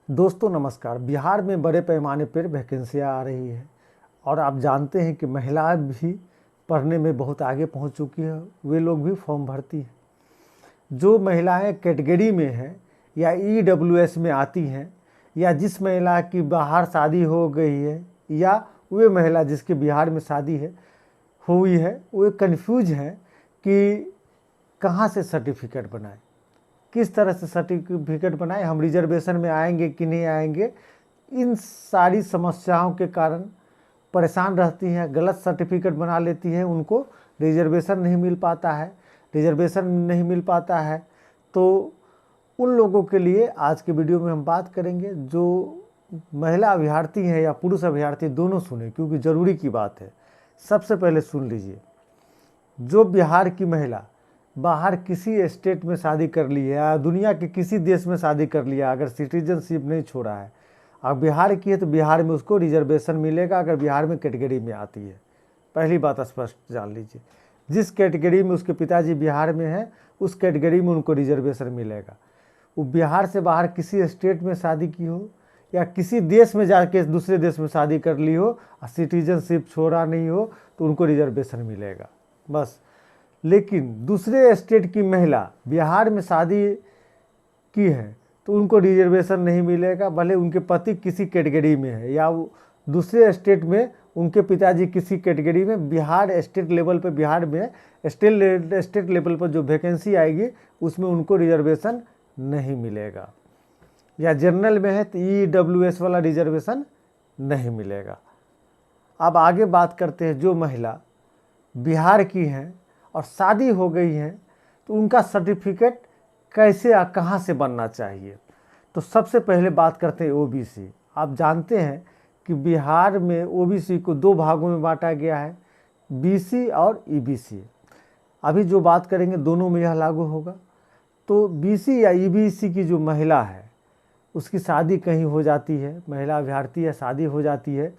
दोस्तों नमस्कार। बिहार में बड़े पैमाने पर वैकेंसियाँ आ रही है और आप जानते हैं कि महिलाएं भी पढ़ने में बहुत आगे पहुंच चुकी है। वे लोग भी फॉर्म भरती हैं। जो महिलाएं कैटेगरी में हैं या ईडब्ल्यूएस में आती हैं या जिस महिला की बाहर शादी हो गई है या वे महिला जिसके बिहार में शादी हुई है, वे कन्फ्यूज हैं कि कहाँ से सर्टिफिकेट बनाए, किस तरह से सर्टिफिकेट बनाए, हम रिजर्वेशन में आएंगे कि नहीं आएंगे। इन सारी समस्याओं के कारण परेशान रहती हैं, गलत सर्टिफिकेट बना लेती हैं, उनको रिजर्वेशन नहीं मिल पाता है। रिजर्वेशन नहीं मिल पाता है तो उन लोगों के लिए आज के वीडियो में हम बात करेंगे। जो महिला अभ्यर्थी हैं या पुरुष अभ्यर्थी, दोनों सुने क्योंकि ज़रूरी की बात है। सबसे पहले सुन लीजिए, जो बिहार की महिला बाहर किसी स्टेट में शादी कर ली है या दुनिया के किसी देश में शादी कर लिया, अगर सिटीजनशिप नहीं छोड़ा है, अब बिहार की है तो बिहार में उसको रिजर्वेशन मिलेगा अगर बिहार में कैटेगरी में आती है। पहली बात स्पष्ट जान लीजिए, जिस कैटेगरी में उसके पिताजी बिहार में हैं उस कैटेगरी में उनको रिजर्वेशन मिलेगा। वो बिहार से बाहर किसी स्टेट में शादी की हो या किसी देश में जाके दूसरे देश में शादी कर ली हो और सिटीजनशिप छोड़ा नहीं हो तो उनको रिजर्वेशन मिलेगा बस। लेकिन दूसरे स्टेट की महिला बिहार में शादी की है तो उनको रिजर्वेशन नहीं मिलेगा, भले उनके पति किसी कैटेगरी में है या वो दूसरे स्टेट में उनके पिताजी किसी कैटेगरी में। बिहार स्टेट लेवल पर, बिहार में स्टेट लेवल पर जो वैकेंसी आएगी उसमें उनको रिजर्वेशन नहीं मिलेगा। या जनरल में है तो ईडब्ल्यूएस वाला रिजर्वेशन नहीं मिलेगा। अब आगे बात करते हैं, जो महिला बिहार की हैं और शादी हो गई हैं तो उनका सर्टिफिकेट कैसे या कहाँ से बनना चाहिए। तो सबसे पहले बात करते हैं ओबीसी। आप जानते हैं कि बिहार में ओबीसी को दो भागों में बांटा गया है, बीसी और ईबीसी। अभी जो बात करेंगे दोनों में यह लागू होगा। तो बीसी या ईबीसी की जो महिला है उसकी शादी कहीं हो जाती है, महिला अभ्यर्थी है, शादी हो जाती है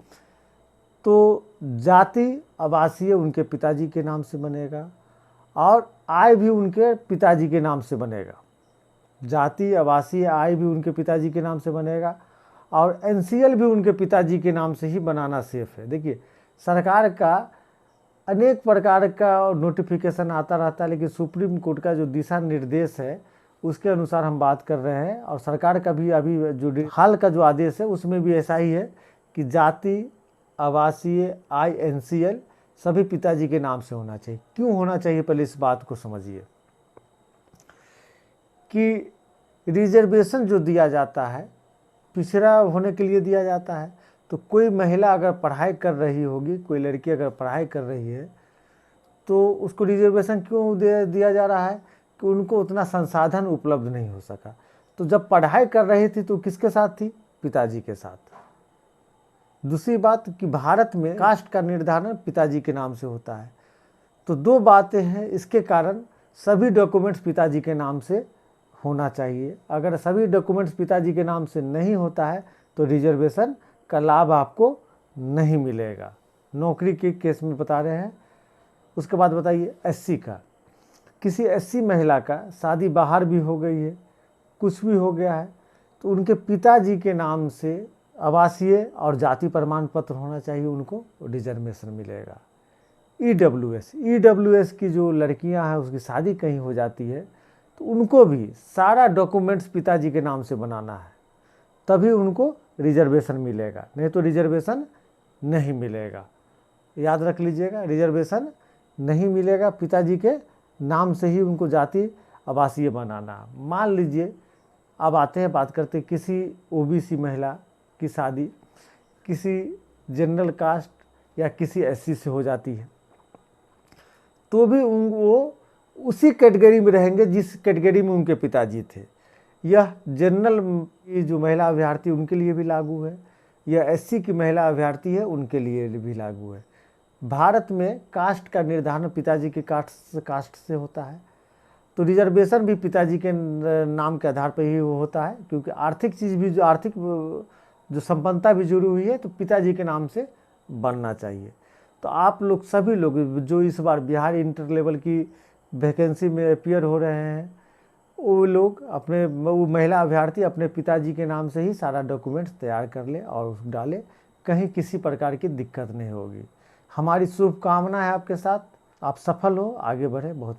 तो जाति आवासीय उनके पिताजी के नाम से बनेगा और आय भी उनके पिताजी के नाम से बनेगा। जाति आवासीय आय भी उनके पिताजी के नाम से बनेगा और एनसीएल भी उनके पिताजी के नाम से ही बनाना सेफ है। देखिए, सरकार का अनेक प्रकार का नोटिफिकेशन आता रहता है, लेकिन सुप्रीम कोर्ट का जो दिशा निर्देश है उसके अनुसार हम बात कर रहे हैं। और सरकार का भी अभी जो हाल का जो आदेश है उसमें भी ऐसा ही है कि जाति आवासीय आय एनसीएल सभी पिताजी के नाम से होना चाहिए। क्यों होना चाहिए, पहले इस बात को समझिए कि रिजर्वेशन जो दिया जाता है पिछड़ा होने के लिए दिया जाता है। तो कोई महिला अगर पढ़ाई कर रही होगी, कोई लड़की अगर पढ़ाई कर रही है तो उसको रिजर्वेशन क्यों दिया जा रहा है कि उनको उतना संसाधन उपलब्ध नहीं हो सका। तो जब पढ़ाई कर रही थी तो किसके साथ थी, पिताजी के साथ। दूसरी बात कि भारत में कास्ट का निर्धारण पिताजी के नाम से होता है। तो दो बातें हैं, इसके कारण सभी डॉक्यूमेंट्स पिताजी के नाम से होना चाहिए। अगर सभी डॉक्यूमेंट्स पिताजी के नाम से नहीं होता है तो रिजर्वेशन का लाभ आपको नहीं मिलेगा। नौकरी के केस में बता रहे हैं। उसके बाद बताइए एससी का, किसी एससी महिला का शादी बाहर भी हो गई है, कुछ भी हो गया है तो उनके पिताजी के नाम से आवासीय और जाति प्रमाण पत्र होना चाहिए, उनको रिजर्वेशन मिलेगा। ईडब्ल्यूएस की जो लड़कियां हैं उसकी शादी कहीं हो जाती है तो उनको भी सारा डॉक्यूमेंट्स पिताजी के नाम से बनाना है, तभी उनको रिजर्वेशन मिलेगा, नहीं तो रिजर्वेशन नहीं मिलेगा। याद रख लीजिएगा, रिजर्वेशन नहीं मिलेगा, पिताजी के नाम से ही उनको जाति आवासीय बनाना। मान लीजिए, अब आते हैं बात करते हैं किसी ओबीसी महिला की शादी किसी जनरल कास्ट या किसी एससी से हो जाती है तो भी वो उसी कैटेगरी में रहेंगे जिस कैटेगरी में उनके पिताजी थे। यह जनरल की जो महिला अभ्यर्थी उनके लिए भी लागू है, यह एससी की महिला अभ्यर्थी है उनके लिए भी लागू है। भारत में कास्ट का निर्धारण पिताजी के कास्ट से होता है तो रिजर्वेशन भी पिताजी के नाम के आधार पर ही वो होता है, क्योंकि आर्थिक चीज़ भी, जो आर्थिक जो संपन्नता भी जुड़ी हुई है तो पिताजी के नाम से बनना चाहिए। तो आप लोग सभी लोग जो इस बार बिहार इंटर लेवल की वैकेंसी में अपियर हो रहे हैं वो लोग अपने, वो महिला अभ्यर्थी अपने पिताजी के नाम से ही सारा डॉक्यूमेंट्स तैयार कर ले और डाले, कहीं किसी प्रकार की दिक्कत नहीं होगी। हमारी शुभकामना है आपके साथ, आप सफल हो, आगे बढ़े। बहुत